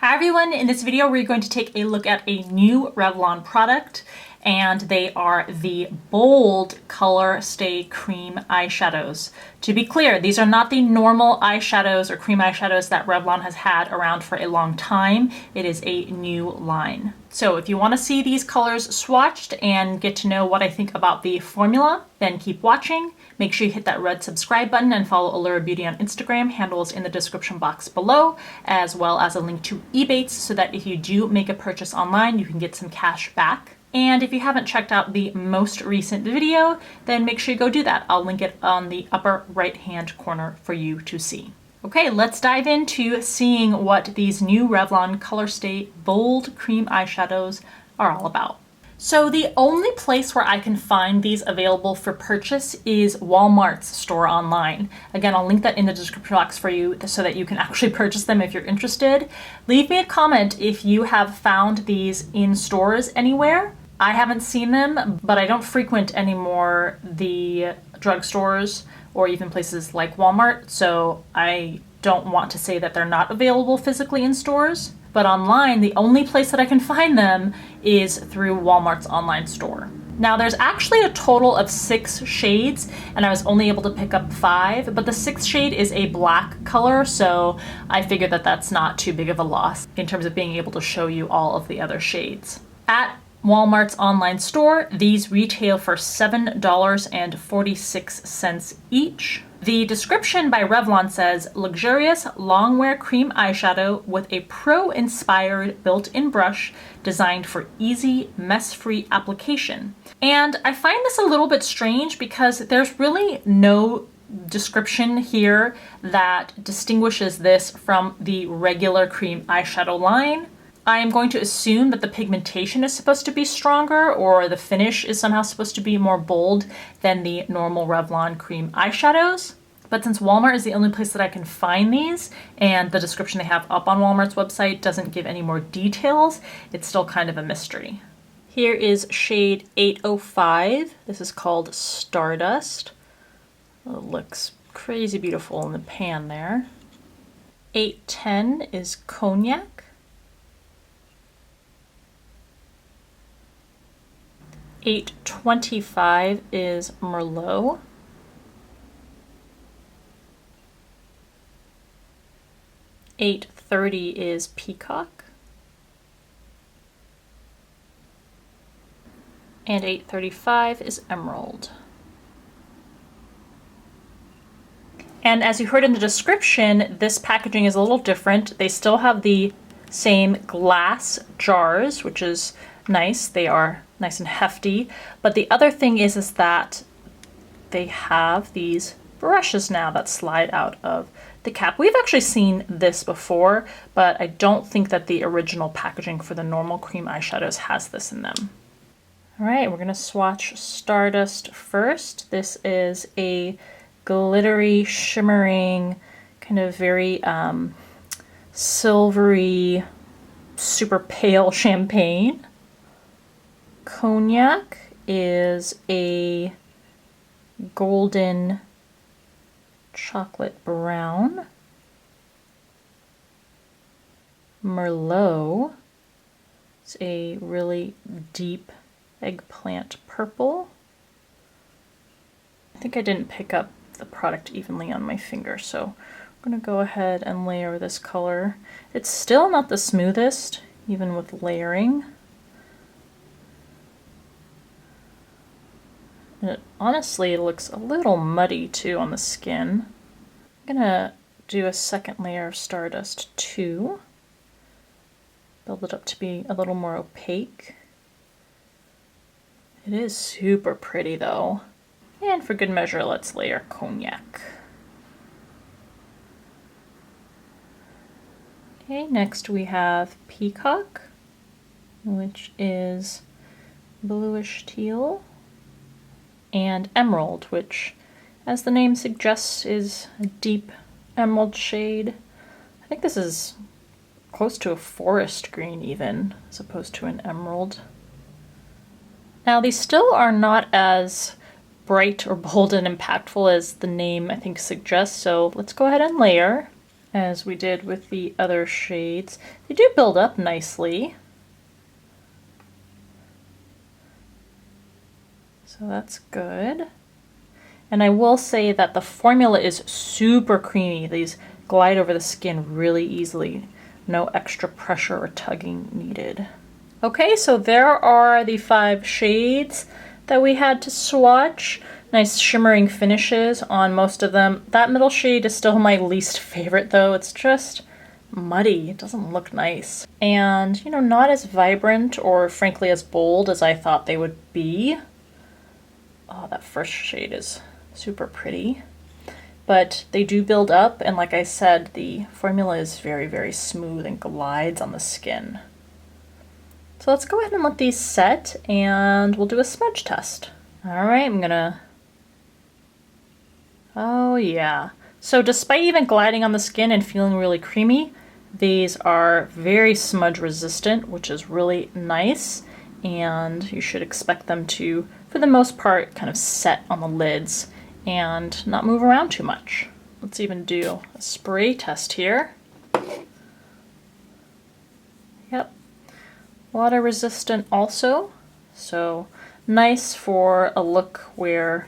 Hi everyone, in this video we're going to take a look at a new Revlon product, and they are the Bold Colorstay Creme eyeshadows. To be clear, these are not the normal eyeshadows or cream eyeshadows that Revlon has had around for a long time. It is a new line. So if you want to see these colors swatched and get to know what I think about the formula, then keep watching. Make sure you hit that red subscribe button and follow Allura Beauty on Instagram. Handles in the description box below, as well as a link to Ebates so that if you do make a purchase online, you can get some cash back. And if you haven't checked out the most recent video, then make sure you go do that. I'll link it on the upper right-hand corner for you to see. Okay, let's dive into seeing what these new Revlon Colorstay Bold Cream eyeshadows are all about. So the only place where I can find these available for purchase is Walmart's store online. Again, I'll link that in the description box for you so that you can actually purchase them if you're interested. Leave me a comment if you have found these in stores anywhere. I haven't seen them, but I don't frequent anymore the drugstores or even places like Walmart, so I don't want to say that they're not available physically in stores. But online, the only place that I can find them is through Walmart's online store. Now there's actually a total of 6 shades, and I was only able to pick up 5, but the 6th shade is a black color, so I figured that that's not too big of a loss in terms of being able to show you all of the other shades. At Walmart's online store, these retail for $7.46 each. The description by Revlon says, luxurious longwear cream eyeshadow with a pro-inspired built-in brush designed for easy, mess-free application. And I find this a little bit strange because there's really no description here that distinguishes this from the regular cream eyeshadow line. I am going to assume that the pigmentation is supposed to be stronger, or the finish is somehow supposed to be more bold than the normal Revlon cream eyeshadows. But since Walmart is the only place that I can find these, and the description they have up on Walmart's website doesn't give any more details, it's still kind of a mystery. Here is shade 805. This is called Stardust. Oh, it looks crazy beautiful in the pan there. 810 is Cognac. 825 is Merlot. 830 is Peacock. And 835 is Emerald. And as you heard in the description, this packaging is a little different. They still have the same glass jars, which is nice. They are nice and hefty. But the other thing is that they have these brushes now that slide out of the cap. We've actually seen this before, but I don't think that the original packaging for the normal cream eyeshadows has this in them. All right, we're gonna swatch Stardust first. This is a glittery, shimmering, kind of very silvery, super pale champagne. Cognac is a golden chocolate brown. Merlot is a really deep eggplant purple. I think I didn't pick up the product evenly on my finger, so I'm going to go ahead and layer this color. It's still not the smoothest, even with layering. And it honestly looks a little muddy too on the skin. I'm gonna do a second layer of Stardust too. Build it up to be a little more opaque. It is super pretty though. And for good measure, let's layer Cognac. Okay, next we have Peacock, which is bluish teal. And Emerald, which, as the name suggests, is a deep emerald shade. I think this is close to a forest green even, as opposed to an emerald. Now these still are not as bright or bold and impactful as the name I think suggests, so let's go ahead and layer. as we did with the other shades. They do build up nicely. So that's good. And I will say that the formula is super creamy. These glide over the skin really easily. No extra pressure or tugging needed. Okay, so there are the 5 shades that we had to swatch. Nice shimmering finishes on most of them. That middle shade is still my least favorite though. It's just muddy. It doesn't look nice. And, you know, not as vibrant or frankly as bold as I thought they would be. Oh, that first shade is super pretty. But they do build up, and like I said, the formula is very, very smooth and glides on the skin. So let's go ahead and let these set, and we'll do a smudge test. All right, I'm gonna... Oh yeah. So despite even gliding on the skin and feeling really creamy, these are very smudge resistant, which is really nice, and you should expect them to, for the most part, kind of set on the lids and not move around too much. Let's even do a spray test here. Yep. Water resistant also, so nice for a look where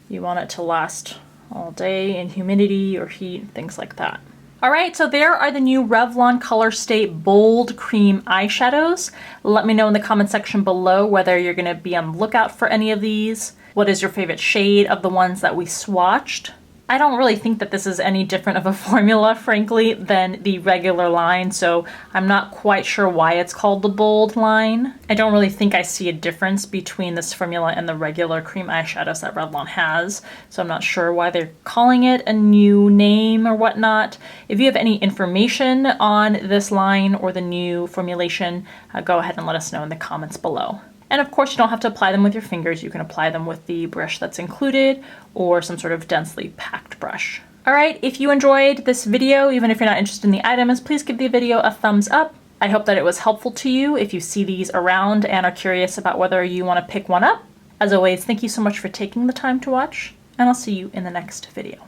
you want it to last all day in humidity or heat, things like that. All right, so there are the new Revlon Colorstay Bold Cream eyeshadows. Let me know in the comment section below whether you're gonna be on the lookout for any of these. What is your favorite shade of the ones that we swatched? I don't really think that this is any different of a formula, frankly, than the regular line, so I'm not quite sure why it's called the Bold line. I don't really think I see a difference between this formula and the regular cream eyeshadows that Revlon has, so I'm not sure why they're calling it a new name or whatnot. If you have any information on this line or the new formulation, go ahead and let us know in the comments below. And of course, you don't have to apply them with your fingers. You can apply them with the brush that's included or some sort of densely packed brush. All right, if you enjoyed this video, even if you're not interested in the items, please give the video a thumbs up. I hope that it was helpful to you if you see these around and are curious about whether you want to pick one up. As always, thank you so much for taking the time to watch, and I'll see you in the next video.